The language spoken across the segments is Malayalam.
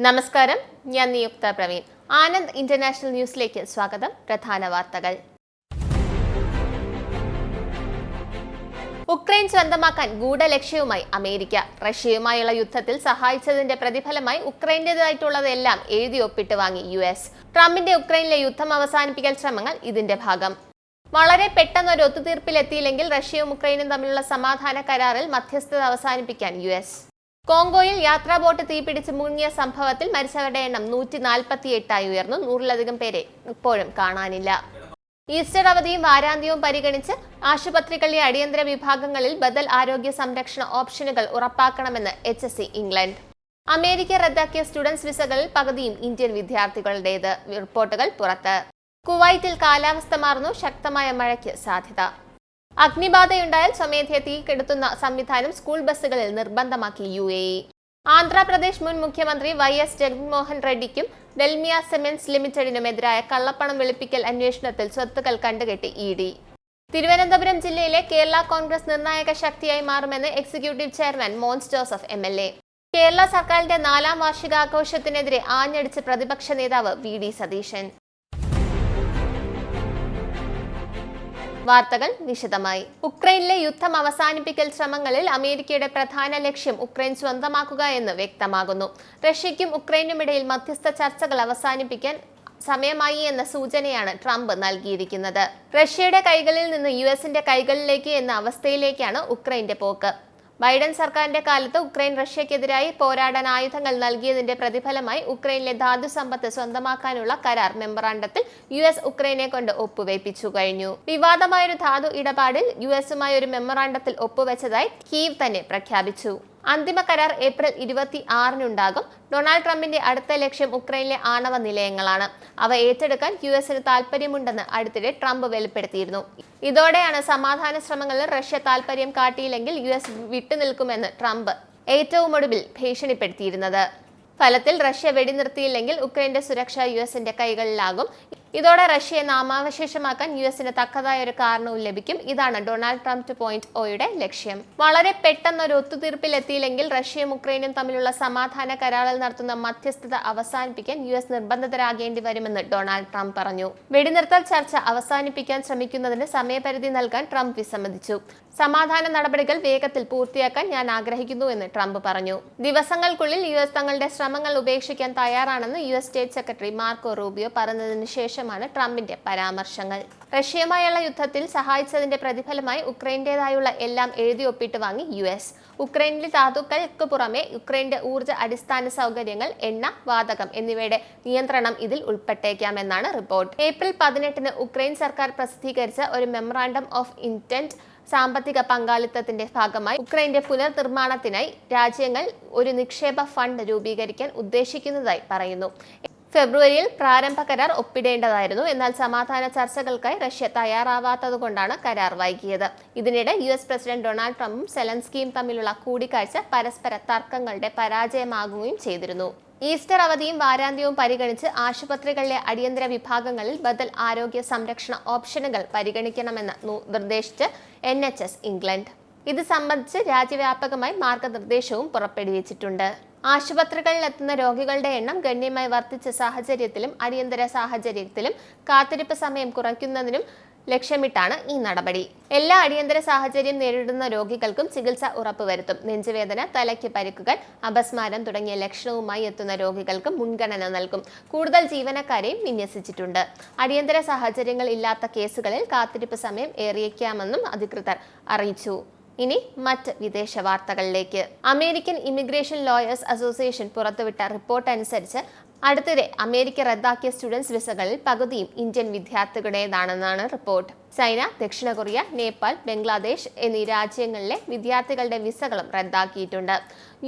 നമസ്കാരം, ഞാൻ നിയുക്ത പ്രവീൺ. ആനന്ദ് ഇന്റർനാഷണൽ ന്യൂസിലേക്ക് സ്വാഗതം. പ്രധാന വാർത്തകൾ. ഉക്രൈൻ സ്വന്തമാക്കാൻ ഗൂഢലക്ഷ്യവുമായി അമേരിക്ക. റഷ്യയുമായുള്ള യുദ്ധത്തിൽ സഹായിച്ചതിന്റെ പ്രതിഫലമായി ഉക്രൈന്റേതായിട്ടുള്ളതെല്ലാം എഴുതി ഒപ്പിട്ട് വാങ്ങി US. ട്രംപിന്റെ ഉക്രൈനിലെ യുദ്ധം അവസാനിപ്പിക്കൽ ശ്രമങ്ങൾ ഇതിന്റെ ഭാഗം. വളരെ പെട്ടെന്ന് ഒരു ഒത്തുതീർപ്പിലെത്തിയില്ലെങ്കിൽ റഷ്യയും ഉക്രൈനും തമ്മിലുള്ള സമാധാന കരാറിൽ മധ്യസ്ഥത അവസാനിപ്പിക്കാൻ US. കോങ്കോയിൽ യാത്രാ ബോട്ട് തീപിടിച്ച് മുങ്ങിയ സംഭവത്തിൽ മരിച്ചവരുടെ എണ്ണം 148 ഉയർന്നു. 100-ലധികം പേരെ ഇപ്പോഴും കാണാനില്ല. ഈസ്റ്റർ അവധിയും വാരാന്ത്യവും പരിഗണിച്ച് ആശുപത്രികളിലെ അടിയന്തര വിഭാഗങ്ങളിൽ ബദൽ ആരോഗ്യ സംരക്ഷണ ഓപ്ഷനുകൾ ഉറപ്പാക്കണമെന്ന് HSE ഇംഗ്ലണ്ട്. അമേരിക്ക റദ്ദാക്കിയ സ്റ്റുഡൻസ് വിസകളിൽ പകുതിയും ഇന്ത്യൻ വിദ്യാർത്ഥികളുടേത്. റിപ്പോർട്ടുകൾ പുറത്ത്. കുവൈറ്റിൽ കാലാവസ്ഥ മാറുന്നു. ശക്തമായ മഴയ്ക്ക് സാധ്യത. അഗ്നിബാധയുണ്ടായാൽ സ്വമേധയാ തീ കെടുത്തുന്ന സംവിധാനം സ്കൂൾ ബസ്സുകളിൽ നിർബന്ധമാക്കി UAE. ആന്ധ്രാപ്രദേശ് മുൻ മുഖ്യമന്ത്രി YS ജഗൻമോഹൻ റെഡ്ഡിക്കും ഡെൽമിയ സിമെന്റ്സ് ലിമിറ്റഡിനുമെതിരായ കള്ളപ്പണം വെളുപ്പിക്കൽ അന്വേഷണത്തിൽ സ്വത്തുക്കൾ കണ്ടുകെട്ടി ED. തിരുവനന്തപുരം ജില്ലയിലെ കേരള കോൺഗ്രസ് നിർണായക ശക്തിയായി മാറുമെന്ന് executive chairman Mons Joseph MLA. Kerala സർക്കാരിന്റെ 4ാം വാർഷികാഘോഷത്തിനെതിരെ ആഞ്ഞടിച്ച് പ്രതിപക്ഷ നേതാവ് VD സതീശൻ. വാർത്തകൾ വിശദമായി. ഉക്രൈനിലെ യുദ്ധം അവസാനിപ്പിക്കൽ ശ്രമങ്ങളിൽ അമേരിക്കയുടെ പ്രധാന ലക്ഷ്യം ഉക്രൈൻ സ്വന്തമാക്കുക എന്ന് വ്യക്തമാകുന്നു. റഷ്യയ്ക്കും ഉക്രൈനുമിടയിൽ മധ്യസ്ഥ ചർച്ചകൾ അവസാനിപ്പിക്കാൻ സമയമായി എന്ന സൂചനയാണ് ട്രംപ് നൽകിയിരിക്കുന്നത്. റഷ്യയുടെ കൈകളിൽ നിന്ന് USന്റെ കൈകളിലേക്ക് എന്ന അവസ്ഥയിലേക്കാണ് ഉക്രൈന്റെ പോക്ക്. ബൈഡൻ സർക്കാരിന്റെ കാലത്ത് ഉക്രൈൻ റഷ്യക്കെതിരായി പോരാടാൻ ആയുധങ്ങൾ നൽകിയതിന്റെ പ്രതിഫലമായി ഉക്രൈനിലെ ധാതു സമ്പത്ത് സ്വന്തമാക്കാനുള്ള കരാർ മെമ്മറാണ്ടത്തിൽ US ഉക്രൈനെ കൊണ്ട് ഒപ്പുവയ്പ്പിച്ചു കഴിഞ്ഞു. വിവാദമായൊരു ധാതു ഇടപാടിൽ USുമായി ഒരു മെമ്മറാണ്ടത്തിൽ ഒപ്പുവെച്ചതായി കീവ് തന്നെ പ്രഖ്യാപിച്ചു. അന്തിമ കരാർ ഏപ്രിൽ 26-നുണ്ടാകും. ഡൊണാൾഡ് ട്രംപിന്റെ അടുത്ത ലക്ഷ്യം ഉക്രൈനിലെ ആണവ നിലയങ്ങളാണ്. അവ ഏറ്റെടുക്കാൻ USന് താൽപര്യമുണ്ടെന്ന് അടുത്തിടെ ട്രംപ് വെളിപ്പെടുത്തിയിരുന്നു. ഇതോടെയാണ് സമാധാന ശ്രമങ്ങളിൽ റഷ്യ താൽപര്യം കാട്ടിയില്ലെങ്കിൽ US വിട്ടുനിൽക്കുമെന്ന് ട്രംപ് ഏറ്റവും ഒടുവിൽ ഭീഷണിപ്പെടുത്തിയിരുന്നത്. ഫലത്തിൽ റഷ്യ വെടിനിർത്തിയില്ലെങ്കിൽ ഉക്രൈന്റെ സുരക്ഷ USന്റെ കൈകളിലാകും. ഇതോടെ റഷ്യയെ നാമാവശേഷമാക്കാൻ USന് തക്കതായ ഒരു കാരണവും ലഭിക്കും. ഇതാണ് ഡൊണാൾഡ് ട്രംപ് 2.0യുടെ ലക്ഷ്യം. വളരെ പെട്ടെന്ന് ഒരു ഒത്തുതീർപ്പിലെത്തിയില്ലെങ്കിൽ റഷ്യയും ഉക്രൈനും തമ്മിലുള്ള സമാധാന കരാറിൽ നടത്തുന്ന മധ്യസ്ഥത അവസാനിപ്പിക്കാൻ US നിർബന്ധിതരാകേണ്ടി വരുമെന്ന് ഡൊണാൾഡ് ട്രംപ് പറഞ്ഞു. വെടിനിർത്തൽ ചർച്ച അവസാനിപ്പിക്കാൻ ശ്രമിക്കുന്നതിന് സമയപരിധി നൽകാൻ ട്രംപ് വിസമ്മതിച്ചു. സമാധാന നടപടികൾ വേഗത്തിൽ പൂർത്തിയാക്കാൻ ഞാൻ ആഗ്രഹിക്കുന്നു എന്ന് ട്രംപ് പറഞ്ഞു. ദിവസങ്ങൾക്കുള്ളിൽ US തങ്ങളുടെ ശ്രമങ്ങൾ ഉപേക്ഷിക്കാൻ തയ്യാറാണെന്ന് US state secretary Marco Rubio പറഞ്ഞതിന് ശേഷമാണ് ട്രംപിന്റെ പരാമർശങ്ങൾ. റഷ്യയുമായുള്ള യുദ്ധത്തിൽ സഹായിച്ചതിന്റെ പ്രതിഫലമായി ഉക്രൈന്റേതായുള്ള എല്ലാം എഴുതി ഒപ്പിട്ട് വാങ്ങി US. ഉക്രൈനിലെ ധാതുക്കൾക്ക് പുറമെ ഉക്രൈന്റെ ഊർജ്ജ അടിസ്ഥാന സൗകര്യങ്ങൾ, എണ്ണ, വാതകം എന്നിവയുടെ നിയന്ത്രണം ഇതിൽ ഉൾപ്പെട്ടേക്കാമെന്നാണ് റിപ്പോർട്ട്. ഏപ്രിൽ 18-ന് ഉക്രൈൻ സർക്കാർ പ്രസിദ്ധീകരിച്ച ഒരു മെമ്മറാണ്ടം ഓഫ് ഇന്റന്റ് സാമ്പത്തിക പങ്കാളിത്തത്തിന്റെ ഭാഗമായി ഉക്രൈന്റെ പുനർനിർമ്മാണത്തിനായി രാജ്യങ്ങൾ ഒരു നിക്ഷേപ ഫണ്ട് രൂപീകരിക്കാൻ ഉദ്ദേശിക്കുന്നതായി പറയുന്നു. ഫെബ്രുവരിയിൽ പ്രാരംഭ കരാർ ഒപ്പിടേണ്ടതായിരുന്നു. എന്നാൽ സമാധാന ചർച്ചകൾക്കായി റഷ്യ തയ്യാറാവാത്തതുകൊണ്ടാണ് കരാർ വൈകിയത്. ഇതിനിടെ US പ്രസിഡന്റ് ഡൊണാൾഡ് ട്രംപും സെലൻസ്കിയും തമ്മിലുള്ള കൂടിക്കാഴ്ച പരസ്പര തർക്കങ്ങളുടെ പരാജയമാകുകയും ചെയ്തിരുന്നു. ഈസ്റ്റർ അവധിയും വാരാന്ത്യവും പരിഗണിച്ച് ആശുപത്രികളിലെ അടിയന്തര വിഭാഗങ്ങളിൽ ബദൽ ആരോഗ്യ സംരക്ഷണ ഓപ്ഷനുകൾ പരിഗണിക്കണമെന്ന് നിർദ്ദേശിച്ച് NHS ഇംഗ്ലണ്ട്. ഇത് സംബന്ധിച്ച് രാജ്യവ്യാപകമായി മാർഗനിർദ്ദേശവും പുറപ്പെടുവിച്ചിട്ടുണ്ട്. ആശുപത്രികളിൽ എത്തുന്ന രോഗികളുടെ എണ്ണം ഗണ്യമായി വർദ്ധിച്ച സാഹചര്യത്തിലും അടിയന്തര സാഹചര്യത്തിലും കാത്തിരിപ്പ് സമയം കുറയ്ക്കുന്നതിനും ലക്ഷ്യമിട്ടാണ് ഈ നടപടി. എല്ലാ അടിയന്തര സാഹചര്യം നേരിടുന്ന രോഗികൾക്കും ചികിത്സ ഉറപ്പുവരുത്തും. നെഞ്ചുവേദന, തലയ്ക്ക് പരിക്കുകൾ, അപസ്മാരം തുടങ്ങിയ ലക്ഷണവുമായി എത്തുന്ന രോഗികൾക്ക് മുൻഗണന നൽകും. കൂടുതൽ ജീവനക്കാരെയും വിന്യസിച്ചിട്ടുണ്ട്. അടിയന്തര സാഹചര്യങ്ങൾ ഇല്ലാത്ത കേസുകളിൽ കാത്തിരിപ്പ് സമയം ഏറിയേക്കാമെന്നും അധികൃതർ അറിയിച്ചു. ഇനി മറ്റ് വിദേശ വാർത്തകളിലേക്ക്. അമേരിക്കൻ ഇമിഗ്രേഷൻ ലോയേഴ്സ് അസോസിയേഷൻ പുറത്തുവിട്ട റിപ്പോർട്ട് അനുസരിച്ച് അടുത്തിടെ അമേരിക്ക റദ്ദാക്കിയ സ്റ്റുഡൻസ് വിസകളിൽ പകുതിയും ഇന്ത്യൻ വിദ്യാർത്ഥികളുടേതാണെന്നാണ് റിപ്പോർട്ട്. ചൈന, ദക്ഷിണ കൊറിയ, നേപ്പാൾ, ബംഗ്ലാദേശ് എന്നീ രാജ്യങ്ങളിലെ വിദ്യാർത്ഥികളുടെ വിസകളും റദ്ദാക്കിയിട്ടുണ്ട്.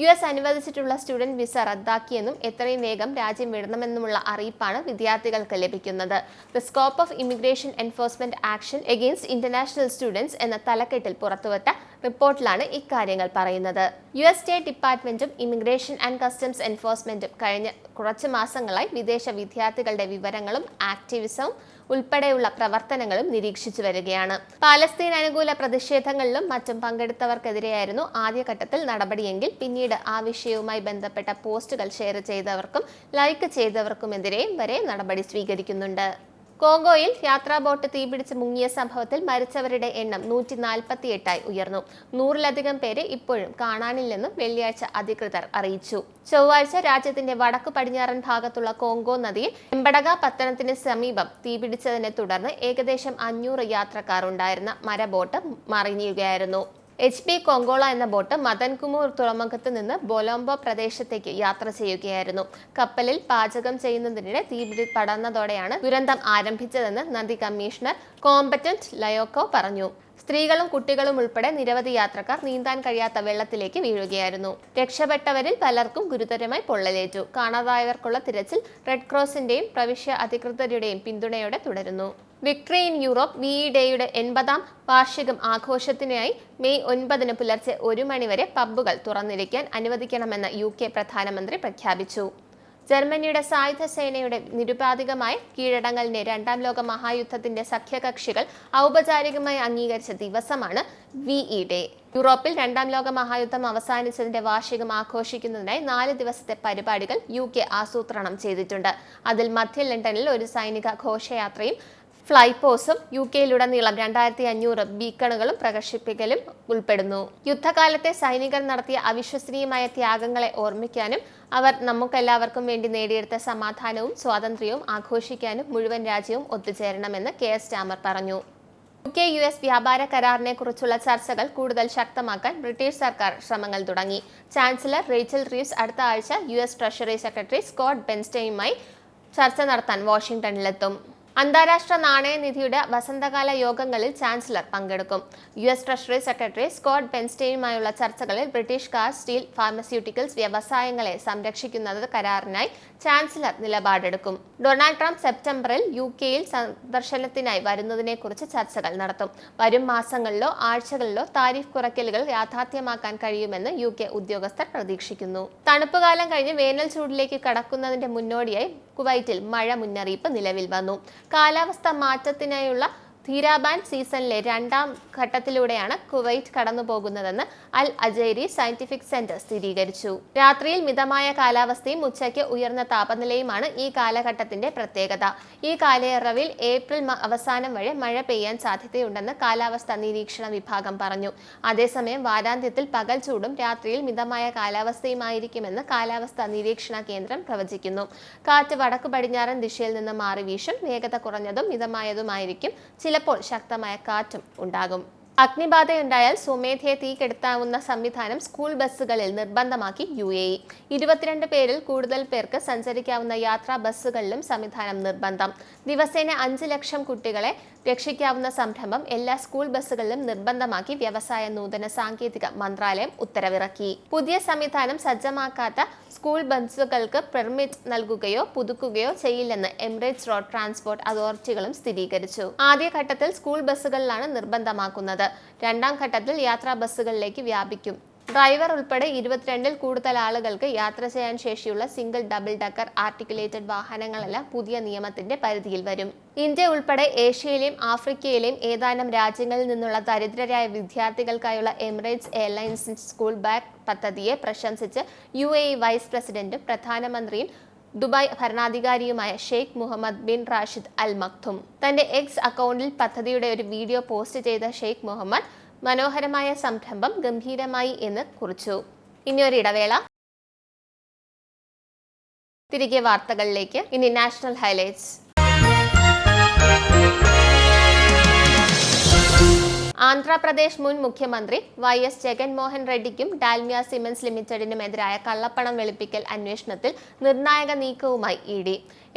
US അനുവദിച്ചിട്ടുള്ള സ്റ്റുഡന്റ് വിസ റദ്ദാക്കിയെന്നും എത്രയും വേഗം രാജ്യം വിടണമെന്നുമുള്ള അറിയിപ്പാണ് വിദ്യാർത്ഥികൾക്ക് ലഭിക്കുന്നത്. The scope of immigration enforcement action against international students എന്ന തലക്കെട്ടിൽ പുറത്തുവിട്ട റിപ്പോർട്ടിലാണ് ഇക്കാര്യങ്ങൾ പറയുന്നത്. US സ്റ്റേറ്റ് ഡിപ്പാർട്ട്മെന്റും ഇമിഗ്രേഷൻ ആൻഡ് കസ്റ്റംസ് എൻഫോഴ്സ്മെന്റും കഴിഞ്ഞ കുറച്ച് മാസങ്ങളായി വിദേശ വിദ്യാർത്ഥികളുടെ വിവരങ്ങളും ആക്ടിവിസവും ഉൾപ്പെടെയുള്ള പ്രവർത്തനങ്ങളും നിരീക്ഷിച്ചു വരികയാണ്. പാലസ്തീൻ അനുകൂല പ്രതിഷേധങ്ങളിലും മറ്റും പങ്കെടുത്തവർക്കെതിരെയായിരുന്നു ആദ്യഘട്ടത്തിൽ നടപടിയെങ്കിൽ പിന്നീട് ആ വിഷയവുമായി ബന്ധപ്പെട്ട പോസ്റ്റുകൾ ഷെയർ ചെയ്തവർക്കും ലൈക്ക് ചെയ്തവർക്കുമെതിരെയും വരെ നടപടി സ്വീകരിക്കുന്നുണ്ട്. കോങ്കോയിൽ യാത്രാ ബോട്ട് തീപിടിച്ച് മുങ്ങിയ സംഭവത്തിൽ മരിച്ചവരുടെ എണ്ണം 148ആയി ഉയർന്നു. 100-ലധികം പേരെ ഇപ്പോഴും കാണാനില്ലെന്നും വെള്ളിയാഴ്ച അധികൃതർ അറിയിച്ചു. ചൊവ്വാഴ്ച രാജ്യത്തിന്റെ വടക്കു പടിഞ്ഞാറൻ ഭാഗത്തുള്ള കോങ്കോ നദിയിൽ എംബഡഗ പട്ടണത്തിന് സമീപം തീപിടിച്ചതിനെ തുടർന്ന് ഏകദേശം 500 യാത്രക്കാർ ഉണ്ടായിരുന്ന മരബോട്ട് മറിയുകയായിരുന്നു. HP കൊങ്കോള എന്ന ബോട്ട് മദൻകുമൂർ തുറമുഖത്ത് നിന്ന് ബൊലോംബോ പ്രദേശത്തേക്ക് യാത്ര ചെയ്യുകയായിരുന്നു. കപ്പലിൽ പാചകം ചെയ്യുന്നതിനിടെ തീപിടി പടർന്നതോടെയാണ് ദുരന്തം ആരംഭിച്ചതെന്ന് നദി കമ്മീഷണർ കോമ്പറ്റന്റ് ലയോക്കോ പറഞ്ഞു. സ്ത്രീകളും കുട്ടികളും ഉൾപ്പെടെ നിരവധി യാത്രക്കാർ നീന്താൻ കഴിയാത്ത വെള്ളത്തിലേക്ക് വീഴുകയായിരുന്നു. രക്ഷപ്പെട്ടവരിൽ പലർക്കും ഗുരുതരമായി പൊള്ളലേറ്റു. കാണാതായവർക്കുള്ള തിരച്ചിൽ റെഡ് ക്രോസിന്റെയും പ്രവിശ്യ അധികൃതരുടെയും പിന്തുണയോടെ തുടരുന്നു. വിക്ടറി ഇൻ യൂറോപ്പ് VE ഡേയുടെ 80ാം വാർഷികം ആഘോഷത്തിനായി മെയ് 9 പുലർച്ചെ 1 മണിവരെ പബ്ബുകൾ തുറന്നിരിക്കാൻ അനുവദിക്കണമെന്ന് UK പ്രധാനമന്ത്രി പ്രഖ്യാപിച്ചു. ജർമ്മനിയുടെ സായുധ സേനയുടെ നിരുപാധികമായ കീഴടങ്ങലിനെ രണ്ടാം ലോക മഹായുദ്ധത്തിന്റെ സഖ്യകക്ഷികൾ ഔപചാരികമായി അംഗീകരിച്ച ദിവസമാണ് VE ഡേ. യൂറോപ്പിൽ രണ്ടാം ലോക മഹായുദ്ധം അവസാനിച്ചതിന്റെ വാർഷികം ആഘോഷിക്കുന്നതിനായി 4 ദിവസത്തെ പരിപാടികൾ UK ആസൂത്രണം ചെയ്തിട്ടുണ്ട്. അതിൽ മധ്യ ലണ്ടനിൽ ഒരു സൈനിക ഘോഷയാത്രയും ഫ്ലൈപോസും UKയിലുടനീളം 2500 ബീക്കണുകളും പ്രദർശിപ്പിക്കലും ഉൾപ്പെടുന്നു. യുദ്ധകാലത്തെ സൈനികർ നടത്തിയ അവിശ്വസനീയമായ ത്യാഗങ്ങളെ ഓർമ്മിക്കാനും അവർ നമുക്കെല്ലാവർക്കും വേണ്ടി നേടിയെടുത്ത സമാധാനവും സ്വാതന്ത്ര്യവും ആഘോഷിക്കാനും മുഴുവൻ രാജ്യവും ഒത്തുചേരണമെന്ന് KS സ്റ്റാമർ പറഞ്ഞു. UK-US വ്യാപാര കരാറിനെ കുറിച്ചുള്ള ചർച്ചകൾ കൂടുതൽ ശക്തമാക്കാൻ ബ്രിട്ടീഷ് സർക്കാർ ശ്രമങ്ങൾ തുടങ്ങി. ചാൻസലർ റേച്ചൽ റീവ്സ് അടുത്ത ആഴ്ച US ട്രഷറി സെക്രട്ടറി സ്കോട്ട് ബെൻസ്റ്റൈനുമായി ചർച്ച നടത്താൻ വാഷിംഗ്ടണിലെത്തും. അന്താരാഷ്ട്ര നാണയനിധിയുടെ വസന്തകാല യോഗങ്ങളിൽ ചാൻസലർ പങ്കെടുക്കും. US ട്രഷറി സെക്രട്ടറി സ്കോട്ട് ബെൻസ്റ്റൈനുമായുള്ള ചർച്ചകളിൽ ബ്രിട്ടീഷ് കാർ, സ്റ്റീൽ, ഫാർമസ്യൂട്ടിക്കൽസ് വ്യവസായങ്ങളെ സംരക്ഷിക്കുന്നത് കരാറിനായി ചാൻസലർ നിലപാടെടുക്കും. ഡൊണാൾഡ് ട്രംപ് സെപ്റ്റംബറിൽ UKയിൽ സന്ദർശനത്തിനായി വരുന്നതിനെക്കുറിച്ച് ചർച്ചകൾ നടത്തും. വരും മാസങ്ങളിലോ ആഴ്ചകളിലോ താരിഫ് കുറയ്ക്കലുകൾ യാഥാർത്ഥ്യമാക്കാൻ കഴിയുമെന്ന് UK ഉദ്യോഗസ്ഥർ പ്രതീക്ഷിക്കുന്നു. തണുപ്പുകാലം കഴിഞ്ഞ് വേനൽ ചൂടിലേക്ക് കടക്കുന്നതിന്റെ മുന്നോടിയായി കുവൈറ്റിൽ മഴ മുന്നറിയിപ്പ് നിലവിൽ വന്നു. കാലാവസ്ഥ മാറ്റത്തിനായുള്ള ധീരാബാൻ സീസണിലെ 2ാം ഘട്ടത്തിലൂടെയാണ് കുവൈറ്റ് കടന്നുപോകുന്നതെന്ന് അൽ അജൈരി സയന്റിഫിക് സെന്റർ സ്ഥിരീകരിച്ചു. രാത്രിയിൽ മിതമായ കാലാവസ്ഥയും ഉച്ചയ്ക്ക് ഉയർന്ന താപനിലയുമാണ് ഈ കാലഘട്ടത്തിന്റെ പ്രത്യേകത. ഈ കാലയളവിൽ ഏപ്രിൽ അവസാനം വരെ മഴ പെയ്യാൻ സാധ്യതയുണ്ടെന്ന് കാലാവസ്ഥാ നിരീക്ഷണ വിഭാഗം പറഞ്ഞു. അതേസമയം വാരാന്ത്യത്തിൽ പകൽ ചൂടും രാത്രിയിൽ മിതമായ കാലാവസ്ഥയുമായിരിക്കുമെന്ന് കാലാവസ്ഥാ നിരീക്ഷണ കേന്ദ്രം പ്രവചിക്കുന്നു. കാറ്റ് വടക്കു പടിഞ്ഞാറൻ ദിശയിൽ നിന്ന് മാറി വീശും. വേഗത കുറഞ്ഞതും മിതമായതുമായിരിക്കും. ചിലപ്പോൾ ശക്തമായ കാറ്റും ഉണ്ടാകും. അഗ്നിബാധയുണ്ടായാൽ സ്വമേധയെ തീകെടുത്താവുന്ന സംവിധാനം സ്കൂൾ ബസ്സുകളിൽ നിർബന്ധമാക്കി UAE. 22 പേരിൽ കൂടുതൽ പേർക്ക് സഞ്ചരിക്കാവുന്ന യാത്രാ ബസ്സുകളിലും സംവിധാനം നിർബന്ധം. ദിവസേന 5 ലക്ഷം കുട്ടികളെ രക്ഷിക്കാവുന്ന സംരംഭം എല്ലാ സ്കൂൾ ബസ്സുകളിലും നിർബന്ധമാക്കി വ്യവസായ നൂതന സാങ്കേതിക മന്ത്രാലയം ഉത്തരവിറക്കി. പുതിയ സംവിധാനം സജ്ജമാക്കാത്ത സ്കൂൾ ബസ്സുകൾക്ക് പെർമിറ്റ് നൽകുകയോ പുതുക്കുകയോ ചെയ്യില്ലെന്ന് എമിറേറ്റ്സ് റോഡ് ട്രാൻസ്പോർട്ട് അതോറിറ്റികളും സ്ഥിരീകരിച്ചു. ആദ്യഘട്ടത്തിൽ സ്കൂൾ ബസ്സുകളിലാണ് നിർബന്ധമാക്കുന്നത്. 2ാം ഘട്ടത്തിൽ യാത്രാ ബസ്സുകളിലേക്ക് വ്യാപിക്കും. ഡ്രൈവർ ഉൾപ്പെടെ 22-ൽ കൂടുതൽ ആളുകൾക്ക് യാത്ര ചെയ്യാൻ ശേഷിയുള്ള സിംഗിൾ ഡബിൾ ഡക്കർ ആർട്ടിക്കുലേറ്റഡ് വാഹനങ്ങളെല്ലാം പുതിയ നിയമത്തിന്റെ പരിധിയിൽ വരും. ഇന്ത്യ ഉൾപ്പെടെ ഏഷ്യയിലെയും ആഫ്രിക്കയിലെയും ഏതാനും രാജ്യങ്ങളിൽ നിന്നുള്ള ദരിദ്രരായ വിദ്യാർത്ഥികൾക്കായുള്ള എമിറേറ്റ്സ് എയർലൈൻസ് സ്കൂൾ ബാഗ് പദ്ധതിയെ പ്രശംസിച്ച് UAE വൈസ് പ്രസിഡന്റും പ്രധാനമന്ത്രിയും ദുബായ് ഭരണാധികാരിയുമായ Sheikh Mohammed bin Rashid Al Maktoum. തന്റെ എക്സ് അക്കൗണ്ടിൽ പദ്ധതിയുടെ ഒരു വീഡിയോ പോസ്റ്റ് ചെയ്ത ഷെയ്ഖ് മുഹമ്മദ് മനോഹരമായ സംരംഭം ഗംഭീരമായി എന്ന് കുറിച്ചു. ഇനിയൊരിടവേള. തിരികെ വാർത്തകളിലേക്ക്. ഇനി നാഷണൽ ഹൈലൈറ്റ്സ്. ആന്ധ്രാപ്രദേശ് മുൻ മുഖ്യമന്ത്രി YS ജഗൻമോഹൻ റെഡ്ഡിക്കും ഡാൽമിയ സിമന്റ്സ് ലിമിറ്റഡിനുമെതിരായ കള്ളപ്പണം വെളുപ്പിക്കൽ അന്വേഷണത്തിൽ നിർണായക നീക്കവുമായി ED.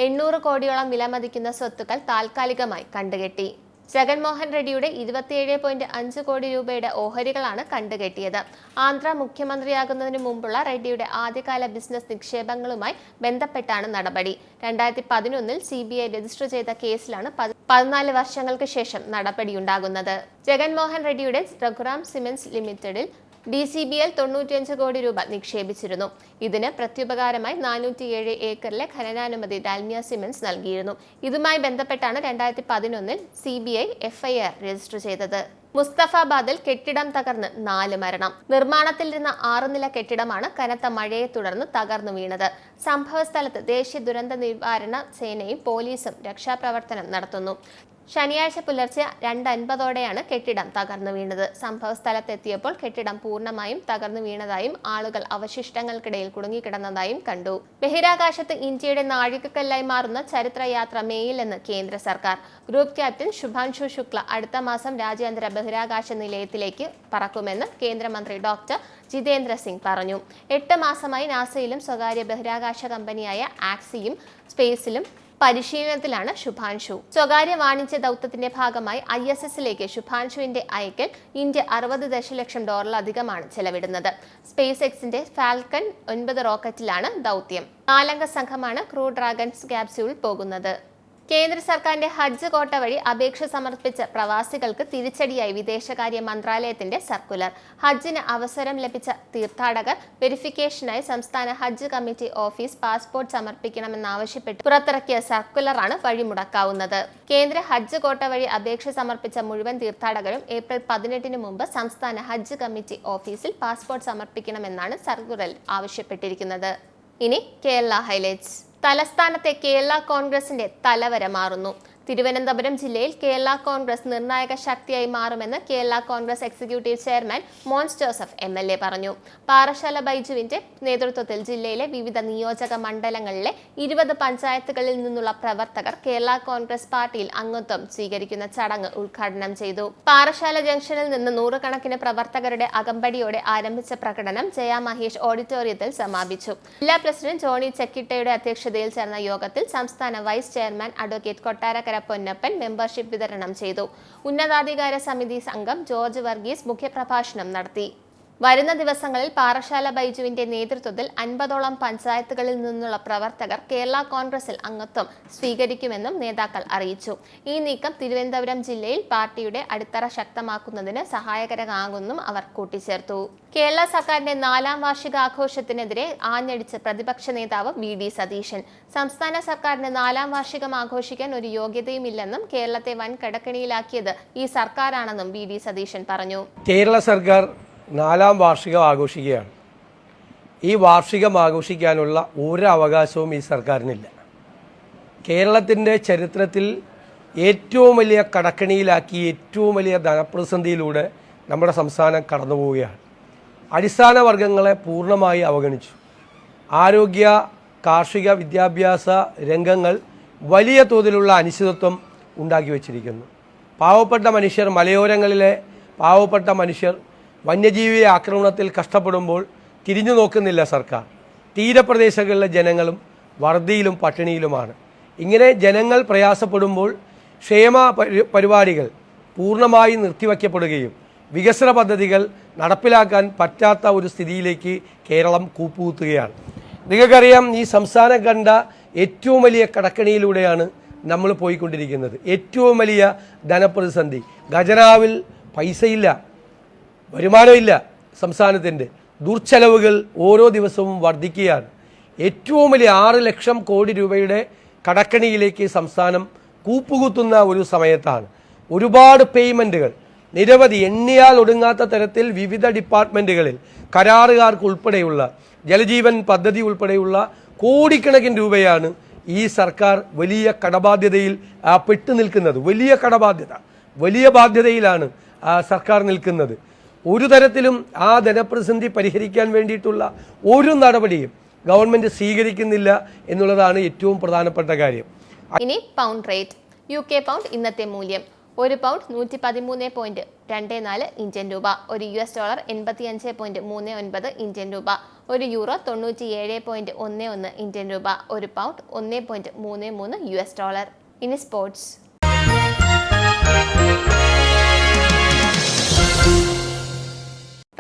800 കോടിയോളം വിലമതിക്കുന്ന സ്വത്തുക്കൾ താൽക്കാലികമായി കണ്ടുകെട്ടി. ജഗൻമോഹൻ റെഡ്ഡിയുടെ 27.5 കോടി രൂപയുടെ ഓഹരികളാണ് കണ്ടുകെട്ടിയത്. ആന്ധ്ര മുഖ്യമന്ത്രിയാകുന്നതിന് മുമ്പുള്ള റെഡ്ഡിയുടെ ആദ്യകാല ബിസിനസ് നിക്ഷേപങ്ങളുമായി ബന്ധപ്പെട്ടാണ് നടപടി. 2011-ൽ CBI രജിസ്റ്റർ ചെയ്ത കേസിലാണ് 14 വർഷങ്ങൾക്ക് ശേഷം നടപടിയുണ്ടാകുന്നത്. ജഗൻമോഹൻ റെഡ്ഡിയുടെ രഘുറാം സിമന്റ്സ് ലിമിറ്റഡിൽ DCBL 95 കോടി രൂപ നിക്ഷേപിച്ചിരുന്നു. ഇതിന് പ്രത്യുപകാരമായി 407 ഏക്കറിലെ ഖനനാനുമതി ഡാൽമിയ സിമന്റ്സ് നൽകിയിരുന്നു. ഇതുമായി ബന്ധപ്പെട്ടാണ് 2011 CBI FIR രജിസ്റ്റർ ചെയ്തത്. മുസ്തഫാബാദിൽ കെട്ടിടം തകർന്ന് 4 മരണം. നിർമ്മാണത്തിലിരുന്ന 6 നില കെട്ടിടമാണ് കനത്ത മഴയെ തുടർന്ന് തകർന്നു വീണത്. സംഭവസ്ഥലത്ത് ദേശീയ ദുരന്ത നിവാരണ സേനയും പോലീസും രക്ഷാപ്രവർത്തനം നടത്തുന്നു. ശനിയാഴ്ച പുലർച്ചെ 2:50ഓടെയാണ് കെട്ടിടം തകർന്നു വീണത്. സംഭവ സ്ഥലത്തെത്തിയപ്പോൾ കെട്ടിടം പൂർണ്ണമായും തകർന്നു വീണതായും ആളുകൾ അവശിഷ്ടങ്ങൾക്കിടയിൽ കുടുങ്ങിക്കിടന്നതായും കണ്ടു. ബഹിരാകാശത്ത് ഇന്ത്യയുടെ നാഴികക്കല്ലായി മാറുന്ന ചരിത്രയാത്ര മേയിലെന്ന് കേന്ദ്ര സർക്കാർ. ഗ്രൂപ്പ് ക്യാപ്റ്റൻ ശുഭാൻഷു ശുക്ല അടുത്ത മാസം രാജ്യാന്തര ബഹിരാകാശ നിലയത്തിലേക്ക് പറക്കുമെന്ന് കേന്ദ്രമന്ത്രി ഡോക്ടർ ജിതേന്ദ്ര സിംഗ് പറഞ്ഞു. 8 മാസമായി നാസയിലും സ്വകാര്യ ബഹിരാകാശ കമ്പനിയായ ആക്സിയും സ്പേസിലും പരിശീലനത്തിലാണ് ശുഭാൻഷു. സ്വകാര്യ വാണിജ്യ ദൗത്യത്തിന്റെ ഭാഗമായി ISSലേക്ക് ശുഭാൻഷുവിന്റെ അയക്കൽ ഇന്ത്യ $60 ദശലക്ഷം ചെലവിടുന്നത്. സ്പേസ് എക്സിന്റെ ഫാൽക്കൺ 9 റോക്കറ്റിലാണ് ദൗത്യം. 4 അംഗ സംഘമാണ് ക്രൂ ഡ്രാഗൺ ക്യാപ്സ്യൂൾ പോകുന്നത്. കേന്ദ്ര സർക്കാരിന്റെ ഹജ്ജ് കോട്ട വഴി അപേക്ഷ സമർപ്പിച്ച പ്രവാസികൾക്ക് തിരിച്ചടിയായി വിദേശകാര്യ മന്ത്രാലയത്തിന്റെ സർക്കുലർ. ഹജ്ജിന് അവസരം ലഭിച്ച തീർത്ഥാടകർ വെരിഫിക്കേഷനായി സംസ്ഥാന ഹജ്ജ് കമ്മിറ്റി ഓഫീസ് പാസ്പോർട്ട് സമർപ്പിക്കണമെന്നാവശ്യപ്പെട്ട് പുറത്തിറക്കിയ സർക്കുലറാണ് വഴിമുടക്കാവുന്നത്. കേന്ദ്ര ഹജ്ജ് കോട്ട വഴി അപേക്ഷ സമർപ്പിച്ച മുഴുവൻ തീർത്ഥാടകരും ഏപ്രിൽ 18 മുമ്പ് സംസ്ഥാന ഹജ്ജ് കമ്മിറ്റി ഓഫീസിൽ പാസ്പോർട്ട് സമർപ്പിക്കണമെന്നാണ് സർക്കുലറിൽ ആവശ്യപ്പെട്ടിരിക്കുന്നത്. ഇനി കേരള ഹൈലൈറ്റ്സ്. തലസ്ഥാനത്തെ കേരള കോൺഗ്രസിന്റെ തലവര മാറുന്നു. തിരുവനന്തപുരം ജില്ലയിൽ കേരള കോൺഗ്രസ് നിർണായക ശക്തിയായി മാറുമെന്ന് Kerala Congress executive chairman Mons Joseph MLA പറഞ്ഞു. പാറശാല ബൈജുവിന്റെ നേതൃത്വത്തിൽ ജില്ലയിലെ വിവിധ നിയോജക മണ്ഡലങ്ങളിലെ 20 പഞ്ചായത്തുകളിൽ നിന്നുള്ള പ്രവർത്തകർ കേരള കോൺഗ്രസ് പാർട്ടിയിൽ അംഗത്വം സ്വീകരിക്കുന്ന ചടങ്ങ് ഉദ്ഘാടനം ചെയ്തു. പാറശാല ജംഗ്ഷനിൽ നിന്ന് നൂറുകണക്കിന് പ്രവർത്തകരുടെ അകമ്പടിയോടെ ആരംഭിച്ച പ്രകടനം ജയ മഹേഷ് ഓഡിറ്റോറിയത്തിൽ സമാപിച്ചു. ജില്ലാ പ്രസിഡന്റ് ജോണി ചെക്കിട്ടയുടെ അധ്യക്ഷതയിൽ ചേർന്ന യോഗത്തിൽ സംസ്ഥാന vice chairman advocate Kottarakkara Ponnappan membership വിതരണം ചെയ്തു. ഉന്നതാധികാര സമിതി അംഗം ജോർജ് വർഗീസ് മുഖ്യപ്രഭാഷണം നടത്തി. വരുന്ന ദിവസങ്ങളിൽ പാറശാല ബൈജുവിന്റെ നേതൃത്വത്തിൽ 50ഓളം പഞ്ചായത്തുകളിൽ നിന്നുള്ള പ്രവർത്തകർ കേരള കോൺഗ്രസിൽ അംഗത്വം സ്വീകരിക്കുമെന്നും നേതാക്കൾ അറിയിച്ചു. ഈ നീക്കം തിരുവനന്തപുരം ജില്ലയിൽ പാർട്ടിയുടെ അടിത്തറ ശക്തമാക്കുന്നതിന് സഹായകരമാകുമെന്നും അവർ കൂട്ടിച്ചേർത്തു. കേരള സർക്കാരിന്റെ 4ാം വാർഷികാഘോഷത്തിനെതിരെ ആഞ്ഞടിച്ച് പ്രതിപക്ഷ നേതാവ് VD സതീശൻ. സംസ്ഥാന സർക്കാരിന് 4ാം വാർഷികം ആഘോഷിക്കാൻ ഒരു യോഗ്യതയുമില്ലെന്നും കേരളത്തെ വൻ കടക്കെണിയിലാക്കിയത് ഈ സർക്കാരാണെന്നും VD സതീശൻ പറഞ്ഞു. കേരള സർക്കാർ 4ാം വാർഷികം ആഘോഷിക്കുകയാണ്. ഈ വാർഷികം ആഘോഷിക്കാനുള്ള ഒരു അവകാശവും ഈ സർക്കാരിനില്ല. കേരളത്തിൻ്റെ ചരിത്രത്തിൽ ഏറ്റവും വലിയ കടക്കണിയിലാക്കി ഏറ്റവും വലിയ ധനപ്രതിസന്ധിയിലൂടെ നമ്മുടെ സംസ്ഥാനം കടന്നു പോവുകയാണ്. അടിസ്ഥാന വർഗങ്ങളെ പൂർണ്ണമായി അവഗണിച്ചു. ആരോഗ്യ, കാർഷിക, വിദ്യാഭ്യാസ രംഗങ്ങൾ വലിയ തോതിലുള്ള അനിശ്ചിതത്വം ഉണ്ടാക്കി വച്ചിരിക്കുന്നു. പാവപ്പെട്ട മനുഷ്യർ, മലയോരങ്ങളിലെ പാവപ്പെട്ട മനുഷ്യർ വന്യജീവി ആക്രമണത്തിൽ കഷ്ടപ്പെടുമ്പോൾ തിരിഞ്ഞു നോക്കുന്നില്ല സർക്കാർ. തീരപ്രദേശങ്ങളിലെ ജനങ്ങളും വറുതിയിലും പട്ടിണിയിലുമാണ്. ഇങ്ങനെ ജനങ്ങൾ പ്രയാസപ്പെടുമ്പോൾ ക്ഷേമ പരിപാടികൾ പൂർണ്ണമായി നിർത്തിവയ്ക്കപ്പെടുകയും വികസന പദ്ധതികൾ നടപ്പിലാക്കാൻ പറ്റാത്ത ഒരു സ്ഥിതിയിലേക്ക് കേരളം കൂപ്പുകുത്തുകയാണ്. നിങ്ങൾക്കറിയാം, ഈ സംസ്ഥാനം കണ്ട ഏറ്റവും വലിയ കടക്കണിയിലൂടെയാണ് നമ്മൾ പോയിക്കൊണ്ടിരിക്കുന്നത്. ഏറ്റവും വലിയ ധനപ്രതിസന്ധി. ഖജനാവിൽ പൈസയില്ല, വരുമാനമില്ല. സംസ്ഥാനത്തിൻ്റെ ദുർച്ചെലവുകൾ ഓരോ ദിവസവും വർദ്ധിക്കുകയാണ്. ഏറ്റവും വലിയ 6 ലക്ഷം കോടി രൂപയുടെ കടക്കണിയിലേക്ക് സംസ്ഥാനം കൂപ്പുകുത്തുന്ന ഒരു സമയത്താണ്. ഒരുപാട് പേയ്മെൻറ്റുകൾ, നിരവധി എണ്ണിയാൽ ഒടുങ്ങാത്ത തരത്തിൽ വിവിധ ഡിപ്പാർട്ട്മെൻറ്റുകളിൽ കരാറുകാർക്ക് ഉൾപ്പെടെയുള്ള ജലജീവൻ പദ്ധതി ഉൾപ്പെടെയുള്ള കോടിക്കണക്കിന് രൂപയാണ് ഈ സർക്കാർ വലിയ കടബാധ്യതയിൽ പെട്ടു നിൽക്കുന്നത്. വലിയ ബാധ്യതയിലാണ് സർക്കാർ നിൽക്കുന്നത്. ഒരു തരത്തിലും ആ ധനപ്രതിസന്ധി പരിഹരിക്കാൻ വേണ്ടിയിട്ടുള്ള ഒരു നടപടിയും ഗവൺമെന്റ് സ്വീകരിക്കുന്നില്ല എന്നുള്ളതാണ് ഏറ്റവും പ്രധാനപ്പെട്ട കാര്യം. ഇനി പൗണ്ട് റേറ്റ്. UK പൗണ്ട് ഇന്നത്തെ മൂല്യം: ഒരു പൗണ്ട് 113.24 ഇന്ത്യൻ രൂപ, ഒരു US ഡോളർ 85.39 ഇന്ത്യൻ രൂപ, ഒരു യൂറോ 97.11 ഇന്ത്യൻ രൂപ, ഒരു പൗണ്ട് 1.33 US ഡോളർ. ഇനി sports.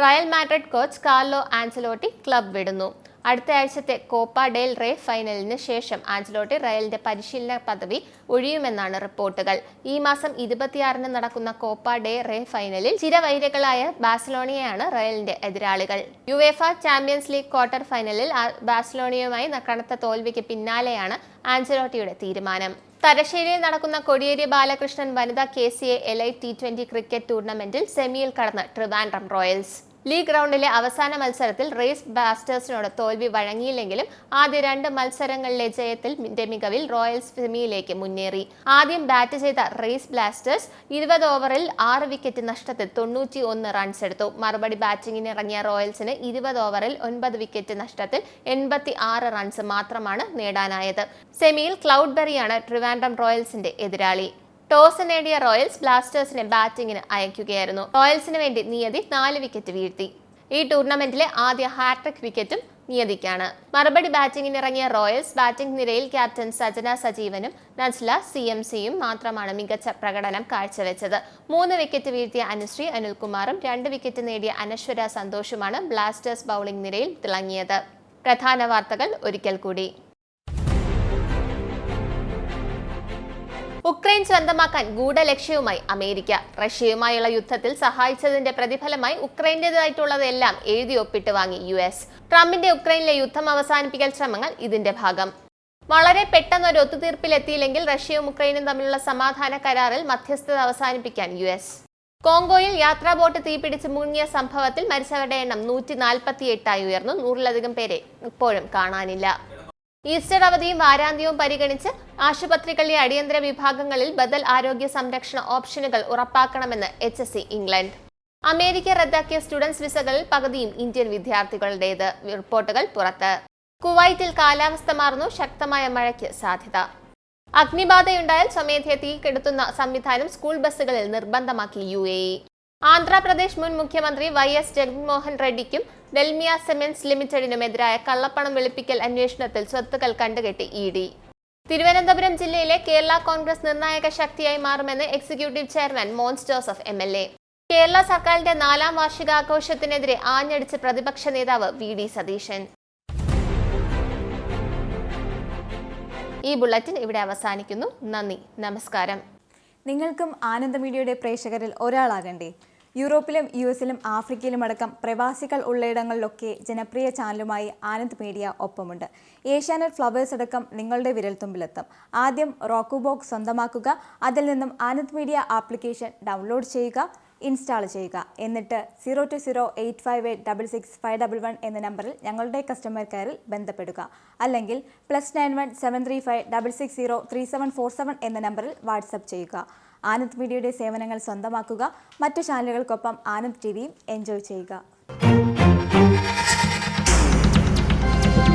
Real Madrid coach Carlo Ancelotti club വിടുന്നു. അടുത്ത ആഴ്ചത്തെ കോപ്പ ഡെൽ റേ ഫൈനലിന് ശേഷം ആൻസലോട്ടി റയലിന്റെ പരിശീലന പദവി ഒഴിയുമെന്നാണ് റിപ്പോർട്ടുകൾ. ഈ മാസം 26-ന് നടക്കുന്ന കോപ്പ ഡെ റേ ഫൈനലിൽ ചിരവൈരികളായ ബാഴ്സലോണയാണ് റയലിന്റെ എതിരാളികൾ. യുവേഫ ചാമ്പ്യൻസ് ലീഗ് ക്വാർട്ടർ ഫൈനലിൽ ബാഴ്സലോണയുമായി കനത്ത തോൽവിക്ക് പിന്നാലെയാണ് ആൻസലോട്ടിയുടെ തീരുമാനം. തലശ്ശേരിയിൽ നടക്കുന്ന കോടിയേരി ബാലകൃഷ്ണൻ വനിതാ KCA എലൈറ്റ് T20 ക്രിക്കറ്റ് ടൂർണമെന്റിൽ സെമിയിൽ കടന്ന് ട്രിവാൻഡ്രം റോയൽസ്. ലീഗ് റൗണ്ടിലെ അവസാന മത്സരത്തിൽ റേസ് ബ്ലാസ്റ്റേഴ്സിനോട് തോൽവി വഴങ്ങിയില്ലെങ്കിലും ആദ്യ 2 മത്സരങ്ങളിലെ ജയത്തിന്റെ മികവിൽ റോയൽസ് സെമിയിലേക്ക് മുന്നേറി. ആദ്യം ബാറ്റ് ചെയ്ത റേസ് ബ്ലാസ്റ്റേഴ്സ് 20 ഓവറിൽ 6 വിക്കറ്റ് നഷ്ടത്തിൽ 91 റൺസ് എടുത്തു. മറുപടി ബാറ്റിംഗിന് ഇറങ്ങിയ റോയൽസിന് 20 ഓവറിൽ 9 വിക്കറ്റ് നഷ്ടത്തിൽ 86 റൺസ് മാത്രമാണ് നേടാനായത്. സെമിയിൽ ക്ലൗഡ്ബെറിയാണ് ട്രിവാൻഡ്രം റോയൽസിന്റെ എതിരാളി. ടോസ് നേടിയ റോയൽസ് ബ്ലാസ്റ്റേഴ്സിനെ ബാറ്റിംഗിന് അയക്കുകയായിരുന്നു. റോയൽസിന് വേണ്ടി നിയതി 4 വിക്കറ്റ് വീഴ്ത്തി. ഈ ടൂർണമെന്റിലെ ആദ്യ ഹാട്രിക് വിക്കറ്റും നിയതിക്കാണ്. മറുപടി ബാറ്റിംഗിന് ഇറങ്ങിയ റോയൽസ് ബാറ്റിംഗ് നിരയിൽ ക്യാപ്റ്റൻ സജന സജീവനും നസ്ല CMCയും മാത്രമാണ് മികച്ച പ്രകടനം കാഴ്ചവെച്ചത്. 3 വിക്കറ്റ് വീഴ്ത്തിയ അനുശ്രീ അനിൽകുമാറും 2 വിക്കറ്റ് നേടിയ അനശ്വര സന്തോഷുമാണ് ബ്ലാസ്റ്റേഴ്സ് ബൌളിംഗ് നിരയിൽ തിളങ്ങിയത്. പ്രധാന വാർത്തകൾ ഒരിക്കൽ കൂടി. ഉക്രൈൻ സ്വന്തമാക്കാൻ ഗൂഢലക്ഷ്യവുമായി അമേരിക്ക. റഷ്യയുമായുള്ള യുദ്ധത്തിൽ സഹായിച്ചതിന്റെ പ്രതിഫലമായി ഉക്രൈന്റേതായിട്ടുള്ളതെല്ലാം എഴുതി ഒപ്പിട്ട് വാങ്ങി US. ട്രംപിന്റെ ഉക്രൈനിലെ യുദ്ധം അവസാനിപ്പിക്കൽ ശ്രമങ്ങൾ ഇതിന്റെ ഭാഗം. വളരെ പെട്ടെന്ന് ഒരു ഒത്തുതീർപ്പിലെത്തിയില്ലെങ്കിൽ റഷ്യയും ഉക്രൈനും തമ്മിലുള്ള സമാധാന കരാറിൽ മധ്യസ്ഥത അവസാനിപ്പിക്കാൻ US. കോങ്കോയിൽ യാത്രാ ബോട്ട് തീപിടിച്ച് മുങ്ങിയ സംഭവത്തിൽ മരിച്ചവരുടെ എണ്ണം 148 ഉയർന്നു. 100-ലധികം പേരെ ഇപ്പോഴും കാണാനില്ല. ഈസ്റ്റർ അവധിയും വാരാന്ത്യവും പരിഗണിച്ച് ആശുപത്രികളിലെ അടിയന്തര വിഭാഗങ്ങളിൽ ബദൽ ആരോഗ്യ സംരക്ഷണ ഓപ്ഷനുകൾ ഉറപ്പാക്കണമെന്ന് HSE ഇംഗ്ലണ്ട്. അമേരിക്ക റദ്ദാക്കിയ സ്റ്റുഡൻസ് വിസകളിൽ പകുതിയും ഇന്ത്യൻ വിദ്യാർത്ഥികളുടേത്. റിപ്പോർട്ടുകൾ പുറത്ത്. കുവൈറ്റിൽ കാലാവസ്ഥ മാറുന്നു. ശക്തമായ മഴയ്ക്ക് സാധ്യത. അഗ്നിബാധയുണ്ടായാൽ സ്വമേധയാ തീ കെടുത്തുന്ന സംവിധാനം സ്കൂൾ ബസ്സുകളിൽ നിർബന്ധമാക്കി UAE. ആന്ധ്രാപ്രദേശ് മുൻ മുഖ്യമന്ത്രി YS ജഗൻമോഹൻ റെഡ്ഡിക്കും ഡെൽമിയ സിമെന്റ്സ് ലിമിറ്റഡിനുമെതിരായ കള്ളപ്പണം വെളുപ്പിക്കൽ അന്വേഷണത്തിൽ സ്വത്തുക്കൾ കണ്ടുകെട്ടി ED. തിരുവനന്തപുരം ജില്ലയിലെ കേരള കോൺഗ്രസ് നിർണായക ശക്തിയായി മാറുമെന്ന് executive chairman Mons Joseph MLA. Kerala സർക്കാരിന്റെ 4ാം വാർഷികാഘോഷത്തിനെതിരെ ആഞ്ഞടിച്ച് പ്രതിപക്ഷ നേതാവ് VD സതീശൻ. ഈ ബുള്ളറ്റിൻ ഇവിടെ അവസാനിക്കുന്നു. നന്ദി, നമസ്കാരം. നിങ്ങൾക്കും ആനന്ദ മീഡിയയുടെ പ്രേക്ഷകരിൽ ഒരാളാകണ്ടേ? യൂറോപ്പിലും US-ലും ആഫ്രിക്കയിലുമടക്കം പ്രവാസികൾ ഉള്ളയിടങ്ങളിലൊക്കെ ജനപ്രിയ ചാനലുമായി ആനന്ദ് മീഡിയ ഒപ്പമുണ്ട്. ഏഷ്യാനെറ്റ് ഫ്ലവേഴ്സ് അടക്കം നിങ്ങളുടെ വിരൽത്തുമ്പിലെത്തും. ആദ്യം റോക്കു ബോക്സ് സ്വന്തമാക്കുക. അതിൽ നിന്നും ആനന്ദ് മീഡിയ ആപ്ലിക്കേഷൻ ഡൗൺലോഡ് ചെയ്യുക, ഇൻസ്റ്റാൾ ചെയ്യുക. എന്നിട്ട് 02085866511 എന്ന നമ്പറിൽ ഞങ്ങളുടെ കസ്റ്റമർ കെയറിൽ ബന്ധപ്പെടുക. അല്ലെങ്കിൽ +91 735 660 3747 എന്ന നമ്പറിൽ വാട്സപ്പ് ചെയ്യുക. ആനന്ദ് മീഡിയയുടെ സേവനങ്ങൾ സ്വന്തമാക്കുക. മറ്റു ചാനലുകൾക്കൊപ്പം ആനന്ദ് TVയും എൻജോയ് ചെയ്യുക.